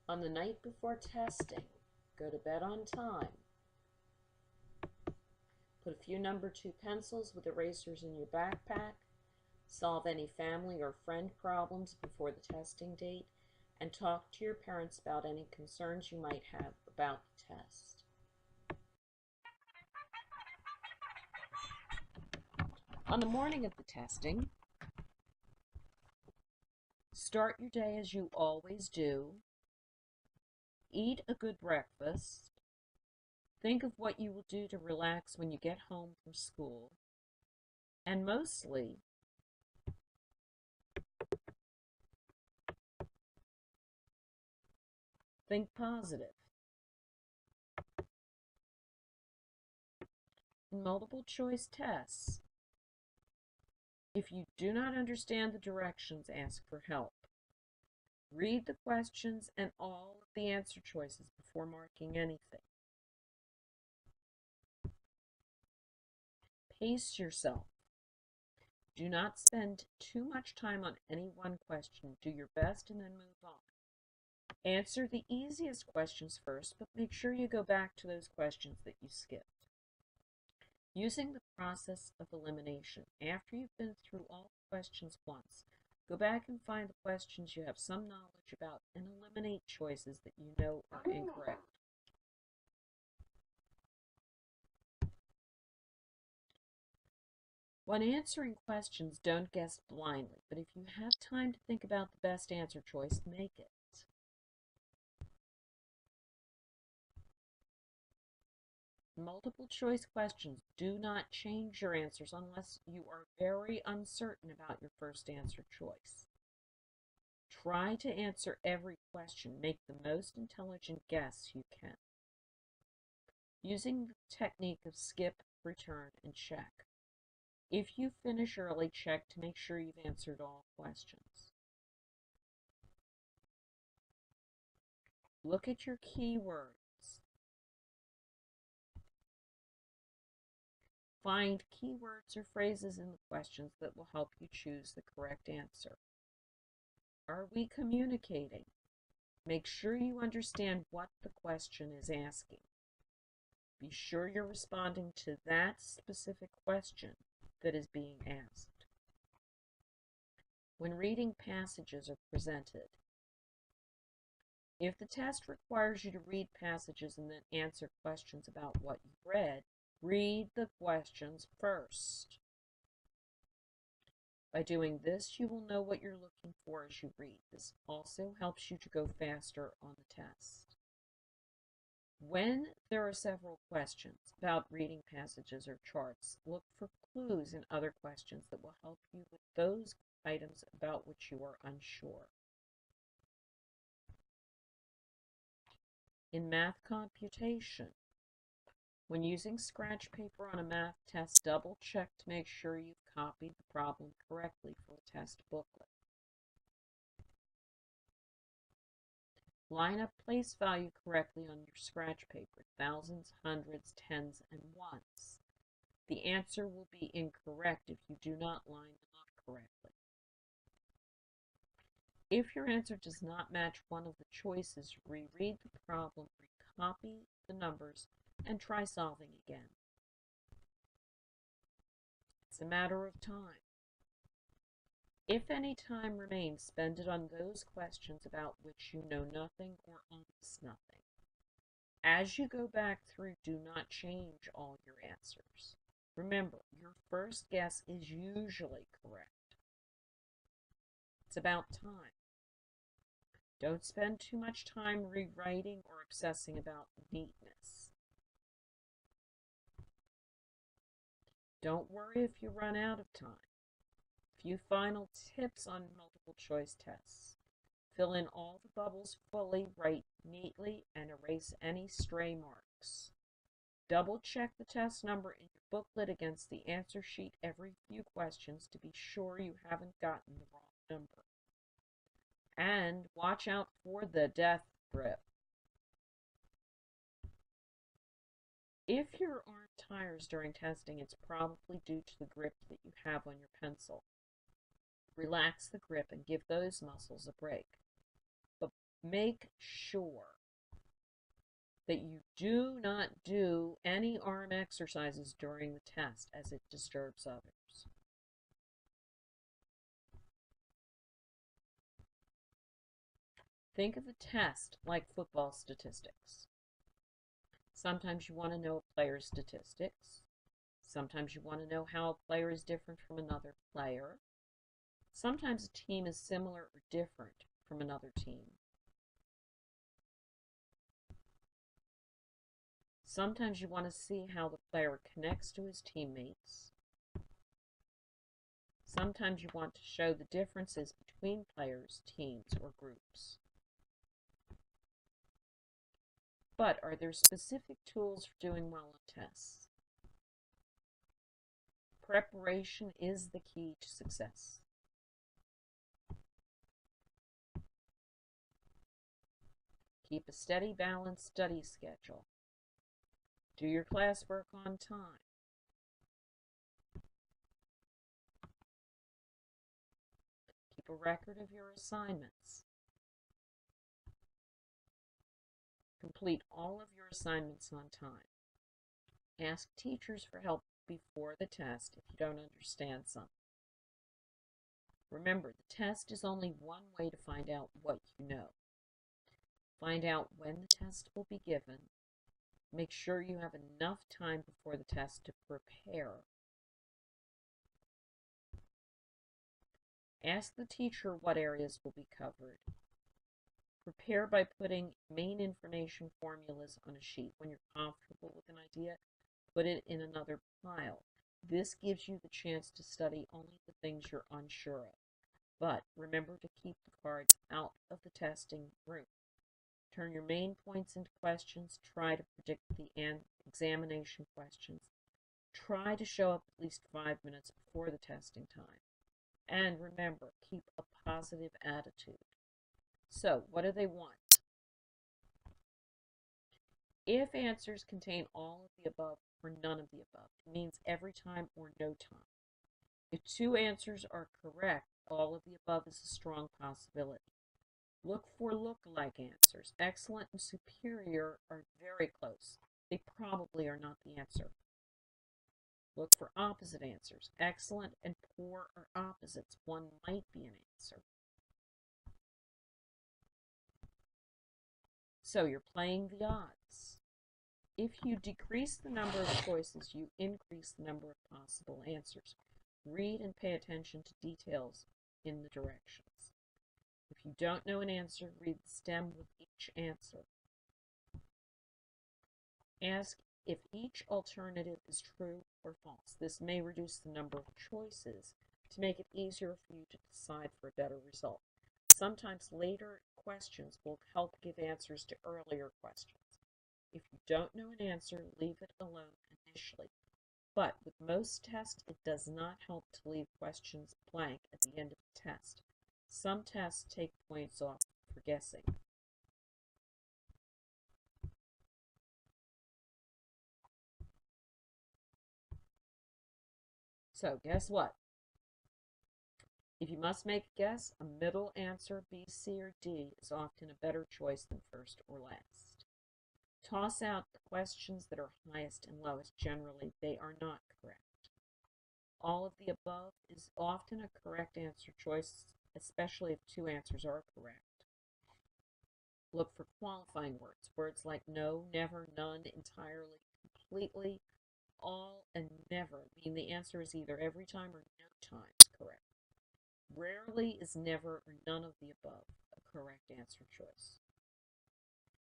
On the night before testing, go to bed on time. Put a few number 2 pencils with erasers in your backpack. Solve any family or friend problems before the testing date, and talk to your parents about any concerns you might have about the test. On the morning of the testing, start your day as you always do. Eat a good breakfast. Think of what you will do to relax when you get home from school. And mostly, think positive. In multiple choice tests, if you do not understand the directions, ask for help. Read the questions and all of the answer choices before marking anything. Pace yourself. Do not spend too much time on any one question. Do your best and then move on. Answer the easiest questions first, but make sure you go back to those questions that you skipped. Using the process of elimination, after you've been through all the questions once, go back and find the questions you have some knowledge about and eliminate choices that you know are incorrect. When answering questions, don't guess blindly, but if you have time to think about the best answer choice, make it. Multiple choice questions do not change your answers unless you are very uncertain about your first answer choice. Try to answer every question. Make the most intelligent guess you can. Using the technique of skip, return, and check. If you finish early, check to make sure you've answered all questions. Look at your keywords. Find keywords or phrases in the questions that will help you choose the correct answer. Are we communicating? Make sure you understand what the question is asking. Be sure you're responding to that specific question that is being asked. When reading passages are presented, if the test requires you to read passages and then answer questions about what you read, read the questions first. By doing this, you will know what you're looking for as you read. This also helps you to go faster on the test. When there are several questions about reading passages or charts, look for clues in other questions that will help you with those items about which you are unsure. In math computation, when using scratch paper on a math test, double check to make sure you've copied the problem correctly from the test booklet. Line up place value correctly on your scratch paper, thousands, hundreds, tens, and ones. The answer will be incorrect if you do not line them up correctly. If your answer does not match one of the choices, reread the problem, recopy the numbers, and try solving again. It's a matter of time. If any time remains, spend it on those questions about which you know nothing or almost nothing. As you go back through, do not change all your answers. Remember, your first guess is usually correct. It's about time. Don't spend too much time rewriting or obsessing about neatness. Don't worry if you run out of time. Few final tips on multiple choice tests. Fill in all the bubbles fully, write neatly, and erase any stray marks. Double check the test number in your booklet against the answer sheet every few questions to be sure you haven't gotten the wrong number. And watch out for the death grip. If your arm tires during testing, it's probably due to the grip that you have on your pencil. Relax the grip and give those muscles a break. But Make sure that you do not do any arm exercises during the test, as it disturbs others. Think of a test like football statistics. Sometimes you want to know a player's statistics. Sometimes you want to know how a player is different from another player. Sometimes a team is similar or different from another team. Sometimes you want to see how the player connects to his teammates. Sometimes you want to show the differences between players, teams, or groups. But are there specific tools for doing well on tests? Preparation is the key to success. Keep a steady, balanced study schedule. Do your classwork on time. Keep a record of your assignments. Complete all of your assignments on time. Ask teachers for help before the test if you don't understand something. Remember, the test is only one way to find out what you know. Find out when the test will be given. Make sure you have enough time before the test to prepare. Ask the teacher what areas will be covered. Prepare by putting main information formulas on a sheet. When you're comfortable with an idea, put it in another pile. This gives you the chance to study only the things you're unsure of. But remember to keep the cards out of the testing room. Turn your main points into questions. Try to predict the examination questions. Try to show up at least 5 minutes before the testing time. And remember, keep a positive attitude. So, what do they want? If answers contain all of the above or none of the above, it means every time or no time. If 2 answers are correct, all of the above is a strong possibility. Look for look-alike answers. Excellent and superior are very close. They probably are not the answer. Look for opposite answers. Excellent and poor are opposites. One might be an answer. So you're playing the odds. If you decrease the number of choices, you increase the number of possible answers. Read and pay attention to details in the directions. If you don't know an answer, read the stem with each answer. Ask if each alternative is true or false. This may reduce the number of choices to make it easier for you to decide for a better result. Sometimes later questions will help give answers to earlier questions. If you don't know an answer, leave it alone initially. But with most tests, it does not help to leave questions blank at the end of the test. Some tests take points off for guessing. So guess what? If you must make a guess, a middle answer, B, C, or D, is often a better choice than first or last. Toss out the questions that are highest and lowest. Generally, they are not correct. All of the above is often a correct answer choice, especially if 2 answers are correct. Look for qualifying words. Words like no, never, none, entirely, completely, all, and never mean the answer is either every time or no times correct. Rarely is never or none of the above a correct answer choice.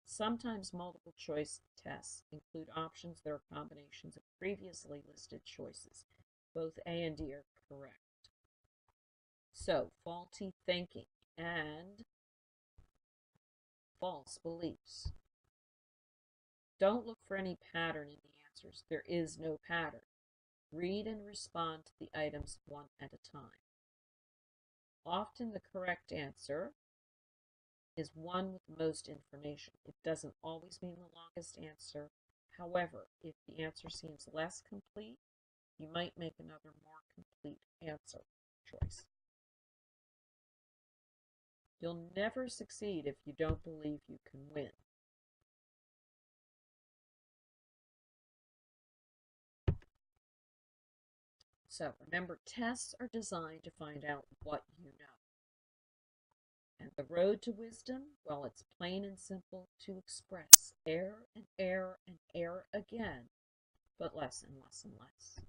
Sometimes multiple choice tests include options that are combinations of previously listed choices. Both A and D are correct. So, faulty thinking and false beliefs. Don't look for any pattern in the answers. There is no pattern. Read and respond to the items one at a time. Often the correct answer is one with the most information. It doesn't always mean the longest answer. However, if the answer seems less complete, you might make another more complete answer choice. You'll never succeed if you don't believe you can win. So remember, tests are designed to find out what you know. And the road to wisdom, well, it's plain and simple to express error and error and error again, but less and less and less.